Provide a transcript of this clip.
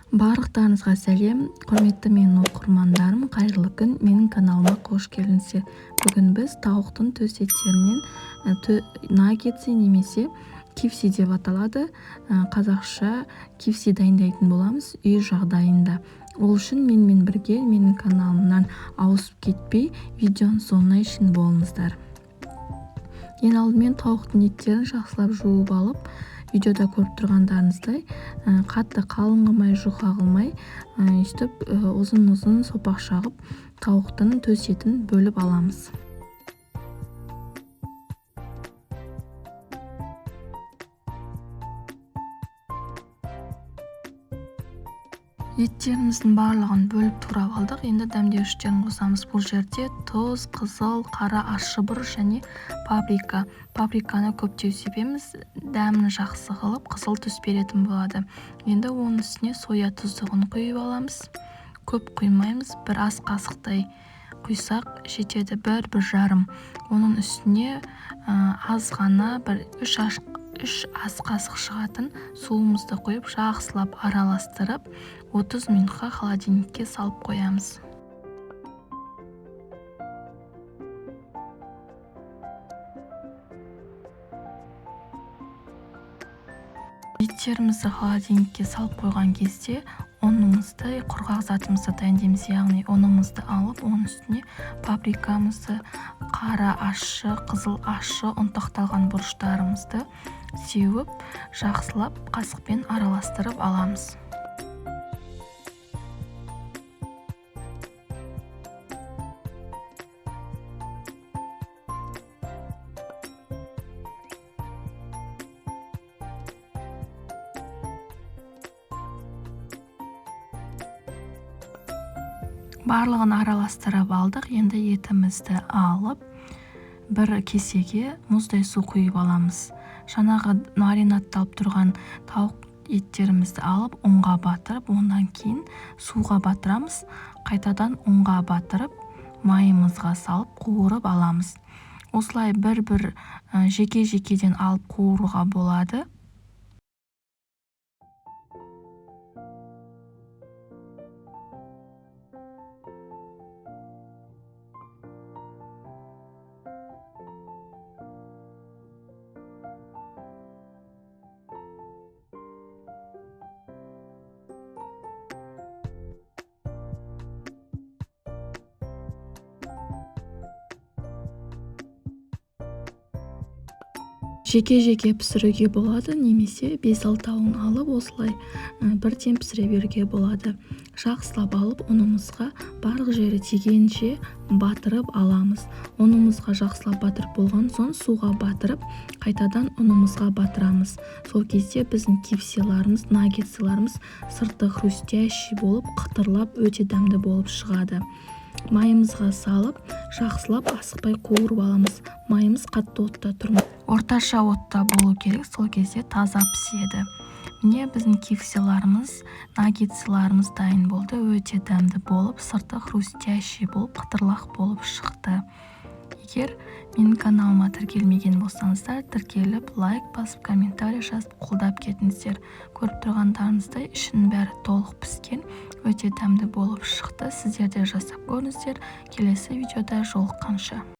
Барлықтарыңызға сәлем, құрметті менің оқырмандарым, қайырлы күн, менің каналыма қош келдіңіздер. Бүгін біз тауықтың төс еттерінен наггетси немесе кивси деп аталады. Қазақша кивси дайындайтын боламыз үй жағдайында. Ол үшін менімен бірге менің каналымнан ауысып кетпей, видеоның соңына шейін болыңыздар. Ең алдымен тауықтың еттерін жақсылап жуып алып, видеода көріп тұрғандарыңыздай қатты қалың қылмай, жұқа қылмай, өйстіп ұзын-ұзын сопақ шағып тауықтың төс етін бөліп аламыз. Еттеріміздің барлығын бөліп турап алдық. Енді дәмдеуіштерін қосамыз. Бұл жерде тұз, қызыл, қара ащы бұрыш және паприка. Паприканы көптеу себеміз дәмін жақсы қылып, қызыл түс беретін болады. Енді оның үстіне соя тұздығын құйып аламыз. Көп құймаймыз, бір ас қасықтай құйсақ жетеді, бір жарым. Оның үстіне аз ғана бір 3 ас қасық шығатын суымызды қойып, жақсылап араластырып, 30 минутқа холодильникке салып қоямыз. Еттерімізді холодильникке салып қойған кезде ұнымызды, құрғақ затымызды дайындаймыз, яғни ұнымызды алып, оның үстіне паприкамызды, қара ащы, қызыл ащы ұнтақталған бұрыштарымызды сеуіп, жақсылап қасықпен араластырып аламыз. Барлығын араластырып алдық. Енді етімізді алып, бір кесеге мұздай су құйып аламыз. Жаңағы маринадталып тұрған тауық еттерімізді алып, ұнға батырып, ондан кейін суға батырамыз. Қайтадан ұнға батырып, майымызға салып қуырып аламыз. Осылай бір жеке-жекеден алып қуыруға болады. Жеке-жеке пісіруге болады, немесе 5-6-ауын алып, осылай бірден пісіре беруге болады. Жақсылап алып, ұнымызға барлық жері тигенше батырып аламыз. Ұнымызға жақсылап батырып болған соң суға батырып, қайтадан ұнымызға батырамыз. Сол кезде біздің кивсиларымыз, наггетсиларымыз сырты хрустящий болып, қытырлап, өте дәмді болып шығады. Майымызға салып, жақсылап асықпай қуырып аламыз. Майымыз қатты отта тұрмайды. Орташа отта болу керек, сол кезде таза піседі. Міне біздің кивсиларымыз, наггетсиларымыз дайын болды. Өте дәмді болып, сырты хрустящий болып, қытырлақ болып шықты. Егер менің каналыма тіркелмеген болсаңыздар, тіркеліп, лайк басып, комментарий жазып, қолдап кетіңіздер. Көріп тұрғандарыңыздай, ішінің бәрі толық піскен, өте дәмді болып шықты. Сіздер де жасап көріңіздер. Келесі видеода жолыққанша.